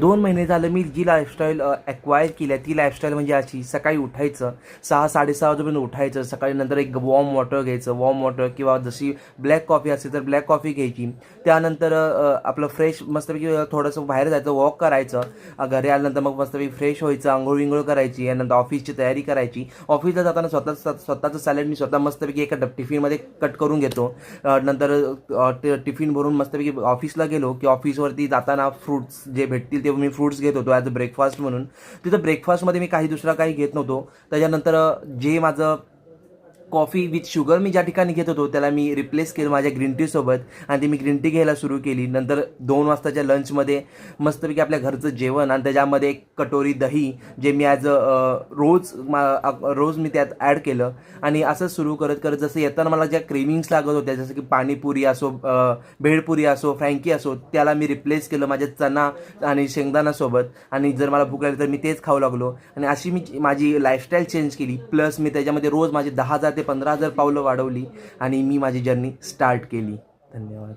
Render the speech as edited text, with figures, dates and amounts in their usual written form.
2 महिने झालं मी जी lifestyle acquire केली आहे ती लाईफस्टाईल म्हणजे अशी, सकाळी उठायचं 6-6:30 वाजेपर्यंत उठायचं. सकाळी नंतर एक वॉर्म वॉटर घ्यायचं, वॉर्म वॉटर किंवा जशी ब्लॅक कॉफी असेल तर ब्लॅक कॉफी घ्यायची. त्यानंतर आपलं फ्रेश मस्तपैकी थोडंसं बाहेर जायचं, वॉक करायचं. घरी आल्यानंतर मग मस्तपैकी फ्रेश व्हायचं, आंघोळ विंघोळ करायची, यानंतर ऑफिसची तयारी करायची. ऑफिसला जाताना स्वतःचं सॅलड मी स्वतः मस्तपैकी एका टिफिनमध्ये कट करून घेतो. नंतर टिफिन भरून मस्तपैकी ऑफिसला गेलो की ऑफिसवरती जाताना फ्रूट्स जे भेटतील ते मी फ्रूट्स घेत होतो ॲज अ ब्रेकफास्ट म्हणून. तिथं ब्रेकफास्टमध्ये मी काही दुसरा काही घेत नव्हतो. त्याच्यानंतर जे माझं कॉफी विथ शुगर मी ज्या ठिकाणी घेत होतो त्याला मी रिप्लेस केलं माझ्या ग्रीन टीसोबत आणि ती मी ग्रीन टी घ्यायला सुरू केली. नंतर 2 वाजताच्या लंचमध्ये मस्तपैकी आपल्या घरचं जेवण आणि त्याच्यामध्ये एक कटोरी दही जे मी ॲज अ रोज मी त्यात ॲड केलं. आणि असं सुरू करत करत जसं येताना मला ज्या क्रेविंग्स लागत होत्या जसं की पाणीपुरी असो, भेळपुरी असो, फ्रँकी असो, त्याला मी रिप्लेस केलं माझ्या चना आणि शेंगदाणासोबत. आणि जर मला भूक लागली तर मी तेच खाऊ लागलो. आणि अशी मी माझी लाईफस्टाईल चेंज केली. प्लस मी त्याच्यामध्ये रोज माझी 10,000 ते 15,000 पावलं वाढवली आणि मी माझी जर्नी स्टार्ट केली. धन्यवाद.